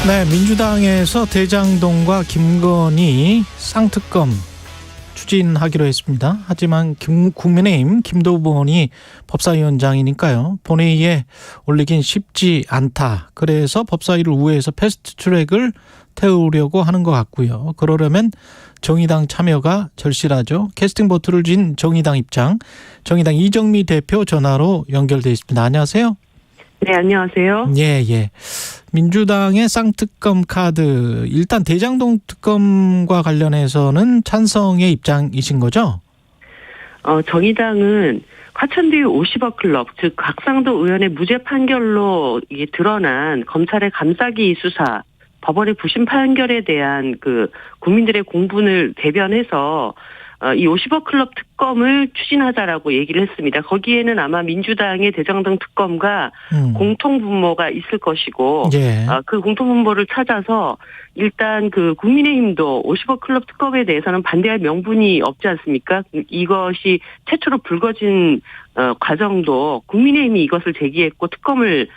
네, 민주당에서 대장동과 김건희 쌍특검 추진하기로 했습니다. 하지만 국민의힘 김도부 의원이 법사위원장이니까요. 본회의에 올리긴 쉽지 않다. 그래서 법사위를 우회해서 패스트트랙을 태우려고 하는 것 같고요. 그러려면 정의당 참여가 절실하죠. 캐스팅 보트를 쥔 정의당 입장, 정의당 이정미 대표 전화로 연결돼 있습니다. 안녕하세요. 네, 안녕하세요. 예. 민주당의 쌍특검 카드, 일단 대장동 특검과 관련해서는 찬성의 입장이신 거죠? 정의당은 화천대유 50억 클럽, 즉 곽상도 의원의 무죄 판결로 이게 드러난 검찰의 감싸기 수사, 법원의 부심 판결에 대한 그 국민들의 공분을 대변해서 이 50억 클럽 특검을 추진하자라고 얘기를 했습니다. 거기에는 아마 민주당의 대장동 특검과 공통 분모가 있을 것이고, 예. 그 공통 분모를 찾아서 일단 그 국민의힘도 50억 클럽 특검에 대해서는 반대할 명분이 없지 않습니까? 이것이 최초로 불거진 과정도 국민의힘이 이것을 제기했고 특검을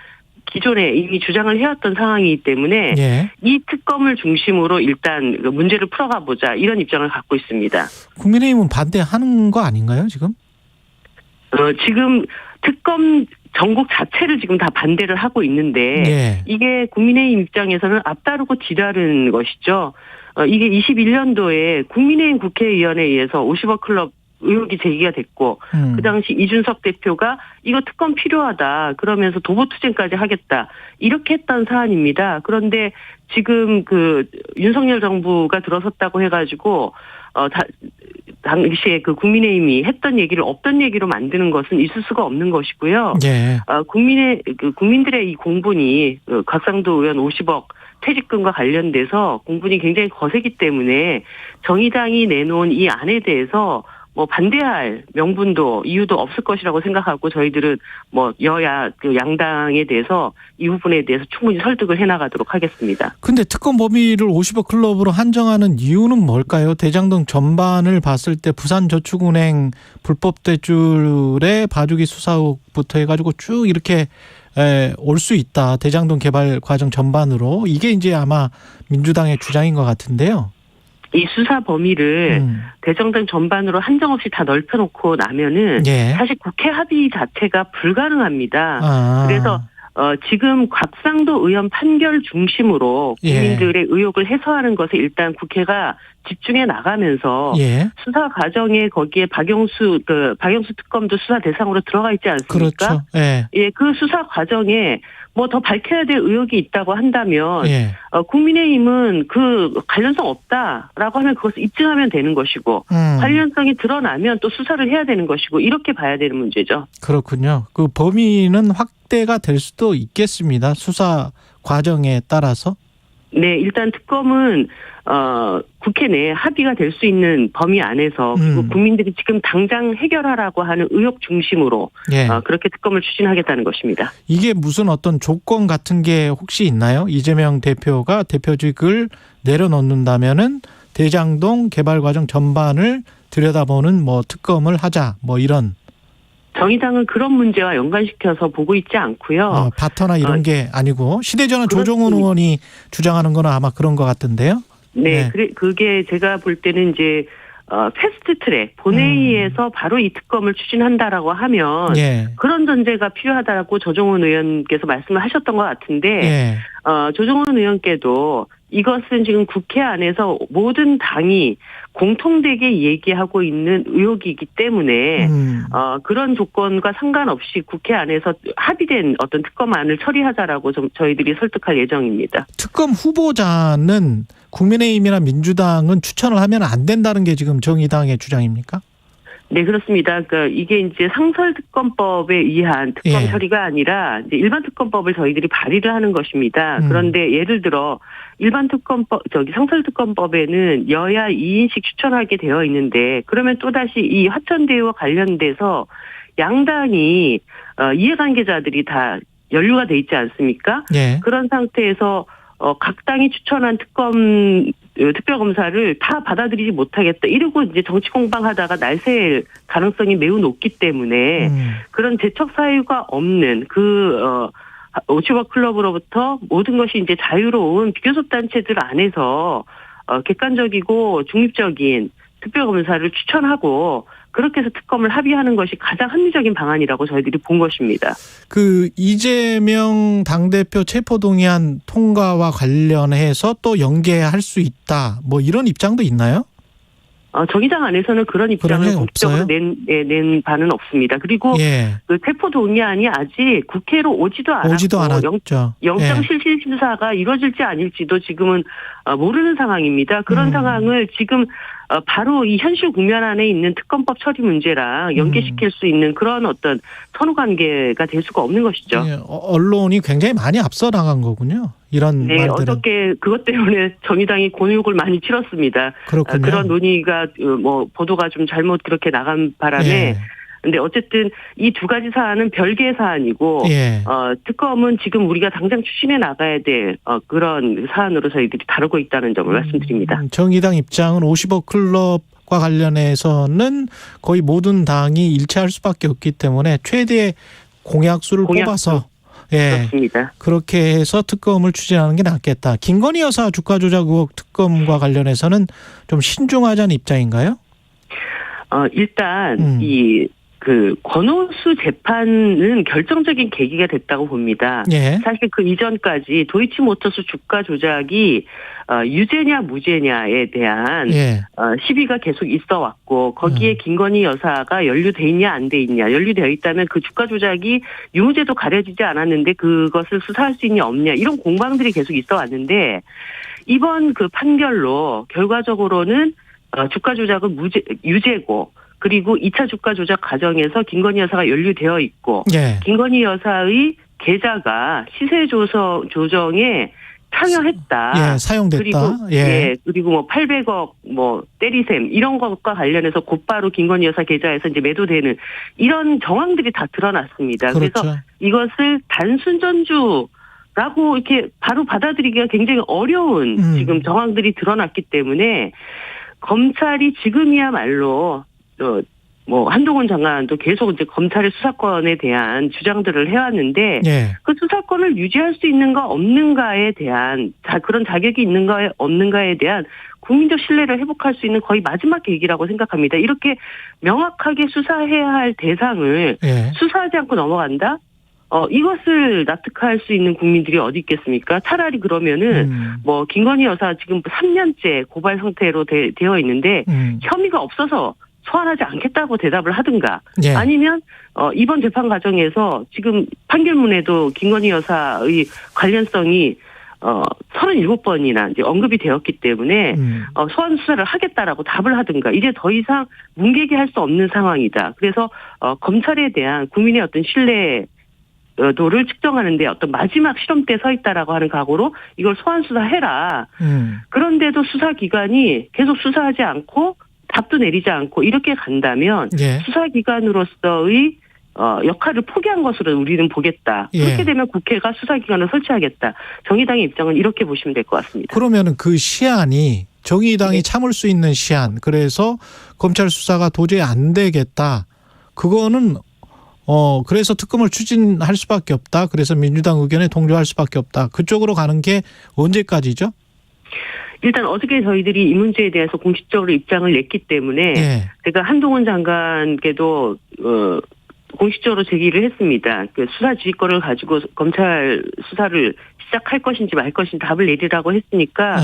기존에 이미 주장을 해왔던 상황이기 때문에 예. 이 특검을 중심으로 일단 문제를 풀어가 보자 이런 입장을 갖고 있습니다. 국민의힘은 반대하는 거 아닌가요, 지금? 지금 특검 전국 자체를 지금 다 반대를 하고 있는데 예. 이게 국민의힘 입장에서는 앞다르고 뒤다른 것이죠. 이게 21년도에 국민의힘 국회의원에 의해서 50억 클럽 의혹이 제기가 됐고 그 당시 이준석 대표가 이거 특검 필요하다 그러면서 도보투쟁까지 하겠다 이렇게 했던 사안입니다. 그런데 지금 그 윤석열 정부가 들어섰다고 해가지고 당시에 그 국민의힘이 했던 얘기를 없던 얘기로 만드는 것은 있을 수가 없는 것이고요. 예. 국민들의 이 공분이 곽상도 의원 50억 퇴직금과 관련돼서 공분이 굉장히 거세기 때문에 정의당이 내놓은 이 안에 대해서 반대할 명분도 이유도 없을 것이라고 생각하고 저희들은 여야 그 양당에 대해서 이 부분에 대해서 충분히 설득을 해나가도록 하겠습니다. 근데 특검 범위를 50억 클럽으로 한정하는 이유는 뭘까요? 대장동 전반을 봤을 때 부산저축은행 불법 대출의 봐주기 수사 의혹부터 해가지고 쭉 이렇게 올 수 있다. 대장동 개발 과정 전반으로. 이게 이제 아마 민주당의 주장인 것 같은데요. 이 수사 범위를 대장동 전반으로 한정 없이 다 넓혀놓고 나면은 예. 사실 국회 합의 자체가 불가능합니다. 그래서 지금 곽상도 의원 판결 중심으로 국민들의 의혹을 해소하는 것에 일단 국회가 집중해 나가면서 예. 수사 과정에 거기에 박영수 특검도 수사 대상으로 들어가 있지 않습니까? 그렇죠. 예. 예, 그 수사 과정에 더 밝혀야 될 의혹이 있다고 한다면 예. 국민의힘은 그 관련성 없다라고 하면 그것을 입증하면 되는 것이고 관련성이 드러나면 또 수사를 해야 되는 것이고 이렇게 봐야 되는 문제죠. 그렇군요. 그 범위는 확대가 될 수도 있겠습니다. 수사 과정에 따라서. 네, 일단 특검은 국회 내에 합의가 될 수 있는 범위 안에서 그리고 국민들이 지금 당장 해결하라고 하는 의혹 중심으로 예. 그렇게 특검을 추진하겠다는 것입니다. 이게 무슨 어떤 조건 같은 게 혹시 있나요? 이재명 대표가 대표직을 내려놓는다면은 대장동 개발 과정 전반을 들여다보는 특검을 하자 이런. 정의당은 그런 문제와 연관시켜서 보고 있지 않고요. 바터나 이런 게 아니고 시대전환 조정훈 의원이 주장하는 거는 아마 그런 것 같은데요. 네. 그게 제가 볼 때는 이제 패스트트랙 본회의에서 바로 이 특검을 추진한다라고 하면 그런 전제가 필요하다라고 조정훈 의원께서 말씀을 하셨던 것 같은데 조정훈 의원께도 이것은 지금 국회 안에서 모든 당이 공통되게 얘기하고 있는 의혹이기 때문에 그런 조건과 상관없이 국회 안에서 합의된 어떤 특검안을 처리하자라고 저희들이 설득할 예정입니다. 특검 후보자는 국민의힘이나 민주당은 추천을 하면 안 된다는 게 지금 정의당의 주장입니까? 네, 그렇습니다. 그러니까 이게 이제 상설특검법에 의한 특검 처리가 아니라 이제 일반 특검법을 저희들이 발의를 하는 것입니다. 그런데 예를 들어 일반 특검법, 상설특검법에는 여야 2인씩 추천하게 되어 있는데 그러면 또다시 이 화천대유와 관련돼서 양당이 이해관계자들이 다 연루가 돼 있지 않습니까? 그런 상태에서 각 당이 추천한 특별검사를 다 받아들이지 못하겠다. 이러고 이제 정치 공방하다가 날새일 가능성이 매우 높기 때문에 그런 재척 사유가 없는 50억 클럽으로부터 모든 것이 이제 자유로운 비교섭단체들 안에서 객관적이고 중립적인 특별검사를 추천하고 그렇게 해서 특검을 합의하는 것이 가장 합리적인 방안이라고 저희들이 본 것입니다. 그 이재명 당대표 체포동의안 통과와 관련해서 또 연계할 수 있다. 뭐 이런 입장도 있나요? 정의당 안에서는 그런 입장을 공식적으로 낸 바는 없습니다. 그리고 그 체포동의안이 아직 국회로 오지도 않았고 영장실질심사가 이루어질지 아닐지도 지금은 모르는 상황입니다. 그런 상황을 지금 바로 이 현실 국면 안에 있는 특검법 처리 문제랑 연계시킬 수 있는 그런 어떤 선후관계가 될 수가 없는 것이죠. 언론이 굉장히 많이 앞서 나간 거군요. 이런 말들은. 어저께 그것 때문에 정의당이 곤욕을 많이 치렀습니다. 그렇군요. 그런 논의가 보도가 좀 잘못 그렇게 나간 바람에 근데 어쨌든 이 두 가지 사안은 별개의 사안이고 특검은 지금 우리가 당장 추진해 나가야 될 그런 사안으로 저희들이 다루고 있다는 점을 말씀드립니다. 정의당 입장은 50억 클럽과 관련해서는 거의 모든 당이 일치할 수밖에 없기 때문에 최대의 공약수를 뽑아서 그렇습니다. 그렇게 해서 특검을 추진하는 게 낫겠다. 김건희 여사 주가 조작 의혹 특검과 관련해서는 좀 신중하자는 입장인가요? 일단 권오수 재판은 결정적인 계기가 됐다고 봅니다. 사실 그 이전까지 도이치모터스 주가 조작이 유죄냐 무죄냐에 대한 시비가 계속 있어 왔고 거기에 김건희 여사가 연루돼 있냐 안 돼 있냐. 연루되어 있다면 그 주가 조작이 유무죄도 가려지지 않았는데 그것을 수사할 수 있냐 없냐 이런 공방들이 계속 있어 왔는데 이번 그 판결로 결과적으로는 주가 조작은 유죄고 그리고 2차 주가 조작 과정에서 김건희 여사가 연루되어 있고 김건희 여사의 계좌가 시세 조정에 참여했다. 사용됐다. 그리고 뭐 800억 때리셈 이런 것과 관련해서 곧바로 김건희 여사 계좌에서 이제 매도되는 이런 정황들이 다 드러났습니다. 그렇죠. 그래서 이것을 단순 전주라고 이렇게 바로 받아들이기가 굉장히 어려운 지금 정황들이 드러났기 때문에 검찰이 지금이야말로 한동훈 장관도 계속 이제 검찰의 수사권에 대한 주장들을 해왔는데 그 수사권을 유지할 수 있는가 없는가에 대한 그런 자격이 있는가 없는가에 대한 국민적 신뢰를 회복할 수 있는 거의 마지막 계기라고 생각합니다. 이렇게 명확하게 수사해야 할 대상을 수사하지 않고 넘어간다? 이것을 납득할 수 있는 국민들이 어디 있겠습니까? 차라리 그러면은 김건희 여사 지금 3년째 고발 상태로 되어 있는데 혐의가 없어서 소환하지 않겠다고 대답을 하든가 아니면 이번 재판 과정에서 지금 판결문에도 김건희 여사의 관련성이 37번이나 이제 언급이 되었기 때문에 소환 수사를 하겠다라고 답을 하든가 이제 더 이상 문개기 할 수 없는 상황이다. 그래서 검찰에 대한 국민의 어떤 신뢰도를 측정하는데 어떤 마지막 시험대에 서 있다라고 하는 각오로 이걸 소환 수사해라. 그런데도 수사기관이 계속 수사하지 않고 답도 내리지 않고 이렇게 간다면 수사기관으로서의 역할을 포기한 것으로 우리는 보겠다. 그렇게 되면 국회가 수사기관을 설치하겠다. 정의당의 입장은 이렇게 보시면 될 것 같습니다. 그러면은 그 시한이 정의당이 참을 수 있는 시한. 그래서 검찰 수사가 도저히 안 되겠다. 그거는 그래서 특검을 추진할 수밖에 없다. 그래서 민주당 의견에 동조할 수밖에 없다. 그쪽으로 가는 게 언제까지죠? 일단 어저께 저희들이 이 문제에 대해서 공식적으로 입장을 냈기 때문에 제가 한동훈 장관께도 공식적으로 제기를 했습니다. 그 수사 지휘권을 가지고 검찰 수사를 시작할 것인지 말 것인지 답을 내리라고 했으니까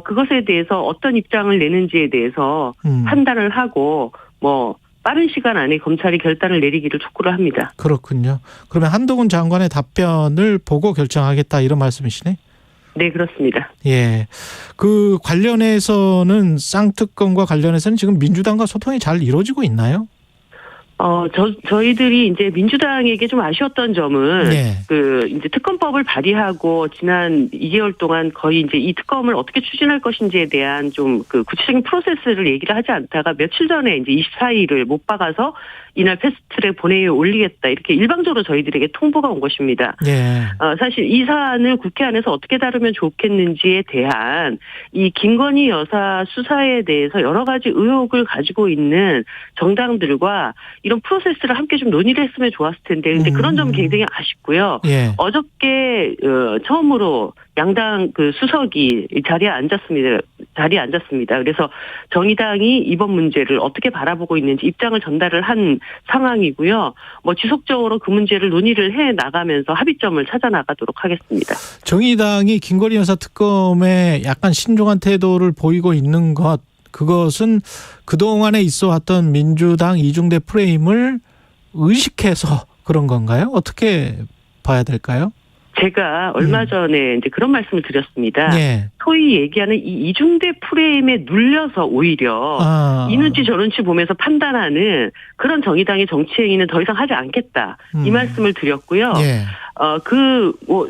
그것에 대해서 어떤 입장을 내는지에 대해서 판단을 하고 빠른 시간 안에 검찰이 결단을 내리기를 촉구를 합니다. 그렇군요. 그러면 한동훈 장관의 답변을 보고 결정하겠다 이런 말씀이시네? 네, 그렇습니다. 그 관련해서는 쌍특검과 관련해서는 지금 민주당과 소통이 잘 이루어지고 있나요? 저희들이 이제 민주당에게 좀 아쉬웠던 점은 이제 특검법을 발의하고 지난 2개월 동안 거의 이제 이 특검을 어떻게 추진할 것인지에 대한 좀 그 구체적인 프로세스를 얘기를 하지 않다가 며칠 전에 이제 24일을 못 박아서 이날 패스트트랙 본회의에 올리겠다 이렇게 일방적으로 저희들에게 통보가 온 것입니다. 사실 이 사안을 국회 안에서 어떻게 다루면 좋겠는지에 대한 이 김건희 여사 수사에 대해서 여러 가지 의혹을 가지고 있는 정당들과 이런 프로세스를 함께 좀 논의를 했으면 좋았을 텐데 근데 그런 점은 굉장히 아쉽고요. 예. 어저께 처음으로 양당 그 수석이 자리에 앉았습니다. 그래서 정의당이 이번 문제를 어떻게 바라보고 있는지 입장을 전달을 한 상황이고요. 뭐 지속적으로 그 문제를 논의를 해 나가면서 합의점을 찾아 나가도록 하겠습니다. 정의당이 김건희 여사 특검에 약간 신중한 태도를 보이고 있는 것, 그것은 그동안에 있어 왔던 민주당 이중대 프레임을 의식해서 그런 건가요? 어떻게 봐야 될까요? 제가 얼마 전에 이제 그런 말씀을 드렸습니다. 예. 소위 얘기하는 이 이중대 프레임에 눌려서 오히려 이 눈치 저 눈치 보면서 판단하는 그런 정의당의 정치 행위는 더 이상 하지 않겠다. 이 말씀을 드렸고요. 예.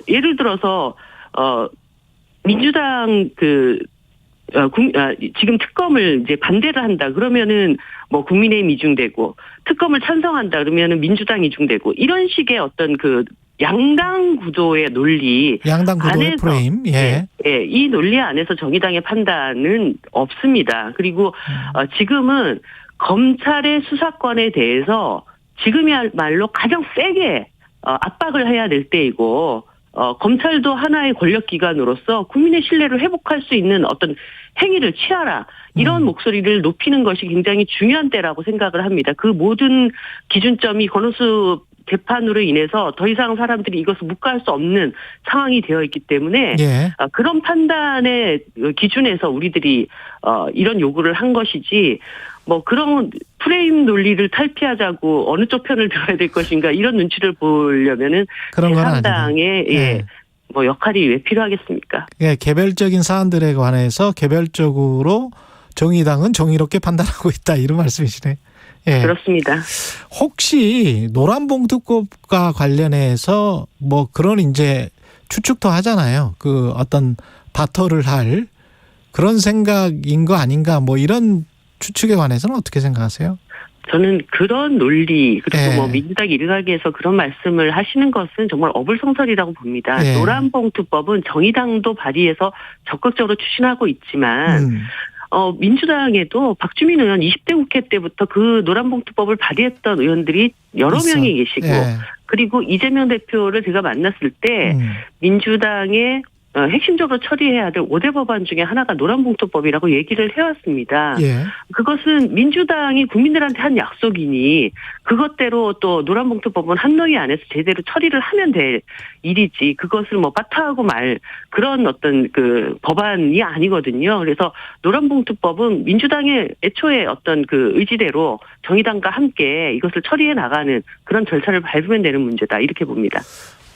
예를 들어서 민주당 지금 특검을 이제 반대를 한다 그러면은 뭐 국민의힘 이중되고 특검을 찬성한다 그러면은 민주당 이중되고 이런 식의 어떤 그 양당 구도의 논리 양당 구도의 안에서 프레임. 예. 이 논리 안에서 정의당의 판단은 없습니다. 그리고 지금은 검찰의 수사권에 대해서 지금이야말로 가장 세게 압박을 해야 될 때이고 검찰도 하나의 권력기관으로서 국민의 신뢰를 회복할 수 있는 어떤 행위를 취하라. 이런 목소리를 높이는 것이 굉장히 중요한 때라고 생각을 합니다. 그 모든 기준점이 권오수 재판으로 인해서 더 이상 사람들이 이것을 묵과할 수 없는 상황이 되어 있기 때문에 예. 그런 판단의 기준에서 우리들이 이런 요구를 한 것이지 뭐 그런 프레임 논리를 탈피하자고 어느 쪽 편을 들어야 될 것인가 이런 눈치를 보려면은 그런 건 제3당의 예. 뭐 역할이 왜 필요하겠습니까? 예, 개별적인 사안들에 관해서 개별적으로 정의당은 정의롭게 판단하고 있다 이런 말씀이시네. 예. 그렇습니다. 혹시 노란봉투법과 관련해서 뭐 그런 이제 추측도 하잖아요. 그 어떤 바터를 할 그런 생각인 거 아닌가 뭐 이런 추측에 관해서는 어떻게 생각하세요? 저는 그런 논리 그리고 예. 뭐 민주당 일각에서 그런 말씀을 하시는 것은 정말 어불성설이라고 봅니다. 예. 노란봉투법은 정의당도 발의해서 적극적으로 추진하고 있지만 민주당에도 박주민 의원 20대 국회 때부터 그 노란봉투법을 발의했던 의원들이 여러 명이 계시고 예. 그리고 이재명 대표를 제가 만났을 때 민주당의 핵심적으로 처리해야 될 5대 법안 중에 하나가 노란봉투법이라고 얘기를 해왔습니다. 예. 그것은 민주당이 국민들한테 한 약속이니 그것대로 또 노란봉투법은 한노위 안에서 제대로 처리를 하면 될 일이지 그것을 뭐 빠타하고 말 그런 어떤 그 법안이 아니거든요. 그래서 노란봉투법은 민주당의 애초에 어떤 그 의지대로 정의당과 함께 이것을 처리해 나가는 그런 절차를 밟으면 되는 문제다 이렇게 봅니다.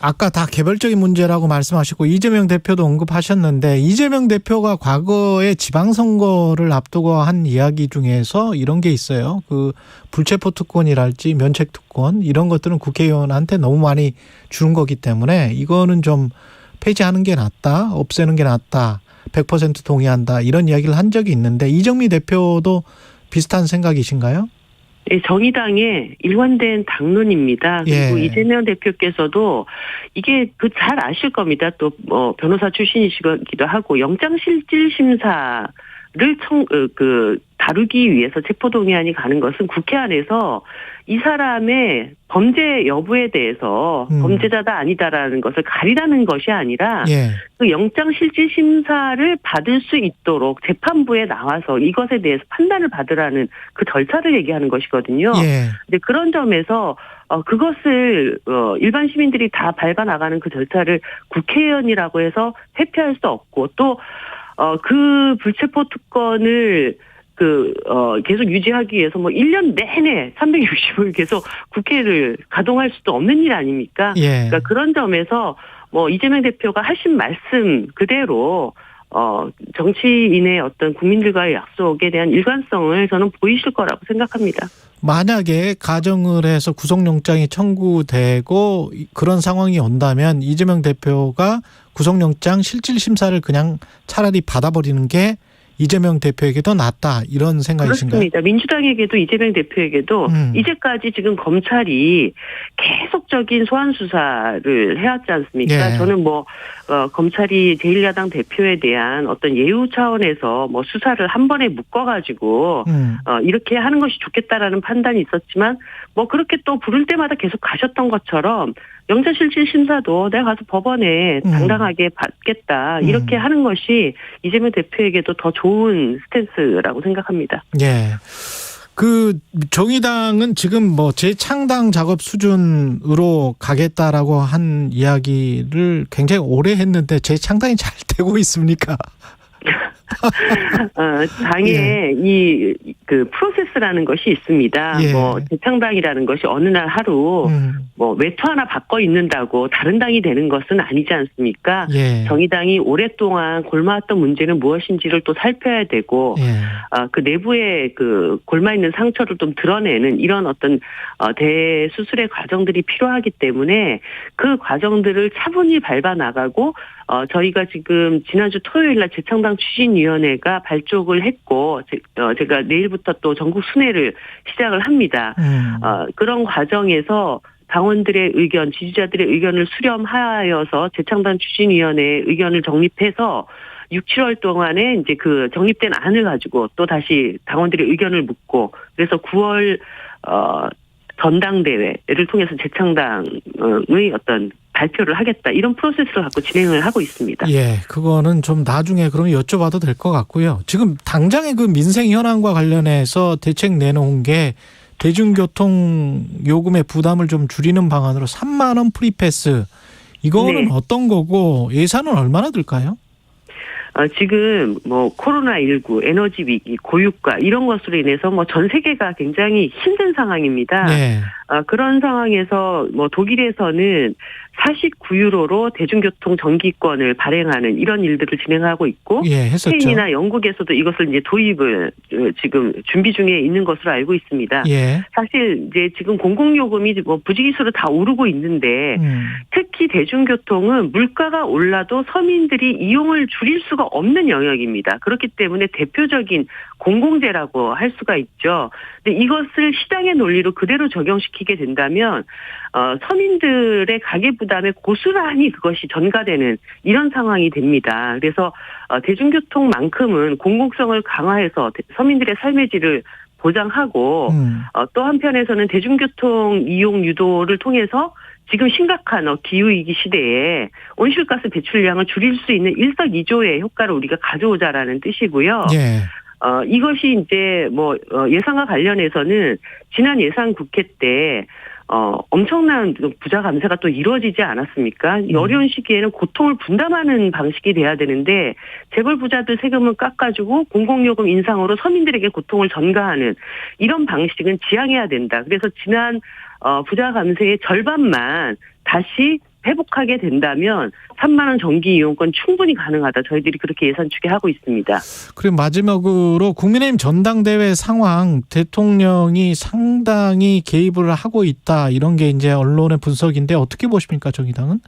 아까 다 개별적인 문제라고 말씀하시고 이재명 대표도 언급하셨는데 이재명 대표가 과거에 지방선거를 앞두고 한 이야기 중에서 이런 게 있어요. 그 불체포 특권이랄지 면책 특권 이런 것들은 국회의원한테 너무 많이 주는 거기 때문에 이거는 좀 폐지하는 게 낫다. 없애는 게 낫다. 100% 동의한다. 이런 이야기를 한 적이 있는데 이정미 대표도 비슷한 생각이신가요? 정의당의 일관된 당론입니다. 그리고 예. 이재명 대표께서도 이게 잘 아실 겁니다. 또 변호사 출신이시기도 하고 영장실질심사를 다루기 위해서 체포동의안이 가는 것은 국회 안에서 이 사람의 범죄 여부에 대해서 범죄자다 아니다라는 것을 가리라는 것이 아니라 예. 그 영장실질심사를 받을 수 있도록 재판부에 나와서 이것에 대해서 판단을 받으라는 그 절차를 얘기하는 것이거든요. 예. 근데 그런 점에서 그것을 일반 시민들이 다 밟아 나가는 그 절차를 국회의원이라고 해서 회피할 수 없고 또 그 불체포 특권을 계속 유지하기 위해서 1년 내내 365일 계속 국회를 가동할 수도 없는 일 아닙니까? 예. 그러니까 그런 점에서 이재명 대표가 하신 말씀 그대로 정치인의 어떤 국민들과의 약속에 대한 일관성을 저는 보이실 거라고 생각합니다. 만약에 가정을 해서 구속영장이 청구되고 그런 상황이 온다면 이재명 대표가 구속영장 실질심사를 그냥 차라리 받아버리는 게 이재명 대표에게도 낫다 이런 생각이신가요? 그렇습니다. 민주당에게도 이재명 대표에게도 이제까지 지금 검찰이 계속적인 소환 수사를 해왔지 않습니까? 예. 저는 검찰이 제1야당 대표에 대한 어떤 예우 차원에서 수사를 한 번에 묶어가지고 이렇게 하는 것이 좋겠다라는 판단이 있었지만 그렇게 또 부를 때마다 계속 가셨던 것처럼 영장실질 심사도 내가 가서 법원에 당당하게 받겠다 이렇게 하는 것이 이재명 대표에게도 더 좋은 스탠스라고 생각합니다. 예. 정의당은 지금 재창당 작업 수준으로 가겠다라고 한 이야기를 굉장히 오래 했는데 재창당이 잘 되고 있습니까? 당에 예. 프로세스라는 것이 있습니다. 예. 재창당이라는 것이 어느 날 하루 외투 하나 바꿔 입는다고 다른 당이 되는 것은 아니지 않습니까? 예. 정의당이 오랫동안 골마왔던 문제는 무엇인지를 또 살펴야 되고 예. 그 내부에 골마 있는 상처를 좀 드러내는 이런 어떤 대수술의 과정들이 필요하기 때문에 그 과정들을 차분히 밟아 나가고 저희가 지금 지난주 토요일 날 재창당 추진위원회가 발족을 했고 제가 내일부터 또 전국 순회를 시작을 합니다. 그런 과정에서 당원들의 의견, 지지자들의 의견을 수렴하여서 재창당 추진위원회의 의견을 정립해서 6, 7월 동안에 이제 그 정립된 안을 가지고 또 다시 당원들의 의견을 묻고 그래서 9월 전당대회를 통해서 재창당의 어떤 발표를 하겠다 이런 프로세스를 갖고 진행을 하고 있습니다. 예, 그거는 좀 나중에 그럼 여쭤봐도 될 것 같고요. 지금 당장의 그 민생 현안과 관련해서 대책 내놓은 게 대중교통 요금의 부담을 좀 줄이는 방안으로 3만 원 프리패스 이거는 네. 어떤 거고 예산은 얼마나 들까요? 지금 코로나19, 에너지 위기, 고유가 이런 것으로 인해서 전 세계가 굉장히 힘든 상황입니다. 네. 그런 상황에서 독일에서는 49유로로 대중교통 정기권을 발행하는 이런 일들을 진행하고 있고 예, 했었죠. 스페인이나 영국에서도 이것을 이제 도입을 지금 준비 중에 있는 것으로 알고 있습니다. 예. 사실 이제 지금 공공요금이 부지기수로 다 오르고 있는데 특히 대중교통은 물가가 올라도 서민들이 이용을 줄일 수가 없는 영역입니다. 그렇기 때문에 대표적인 공공재라고 할 수가 있죠. 근데 이것을 시장의 논리로 그대로 적용시키게 된다면 서민들의 가계 부담에 고스란히 그것이 전가되는 이런 상황이 됩니다. 그래서 대중교통만큼은 공공성을 강화해서 서민들의 삶의 질을 보장하고 또 한편에서는 대중교통 이용 유도를 통해서 지금 심각한 기후위기 시대에 온실가스 배출량을 줄일 수 있는 일석이조의 효과를 우리가 가져오자라는 뜻이고요. 예. 이것이 이제 예산과 관련해서는 지난 예산 국회 때 엄청난 부자 감세가 또 이루어지지 않았습니까? 이 어려운 시기에는 고통을 분담하는 방식이 돼야 되는데 재벌 부자들 세금을 깎아주고 공공요금 인상으로 서민들에게 고통을 전가하는 이런 방식은 지양해야 된다. 그래서 지난 부자 감세의 절반만 다시 회복하게 된다면 3만 원 정기 이용권 충분히 가능하다. 저희들이 그렇게 예산 추계하고 있습니다. 그리고 마지막으로 국민의힘 전당대회 상황 대통령이 상당히 개입을 하고 있다. 이런 게 이제 언론의 분석인데 어떻게 보십니까, 정의당은?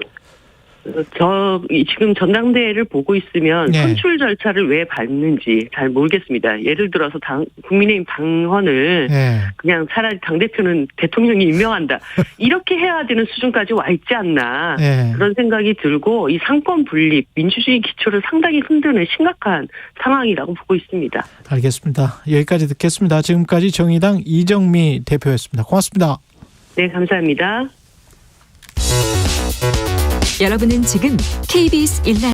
지금 전당대회를 보고 있으면 네. 선출 절차를 왜 밟는지 잘 모르겠습니다. 예를 들어서 국민의힘 당헌을 네. 그냥 차라리 당대표는 대통령이 임명한다. 이렇게 해야 되는 수준까지 와 있지 않나. 네. 그런 생각이 들고 이 상권 분립, 민주주의 기초를 상당히 흔드는 심각한 상황이라고 보고 있습니다. 알겠습니다. 여기까지 듣겠습니다. 지금까지 정의당 이정미 대표였습니다. 고맙습니다. 네, 감사합니다. 여러분은 지금 KBS 1라디오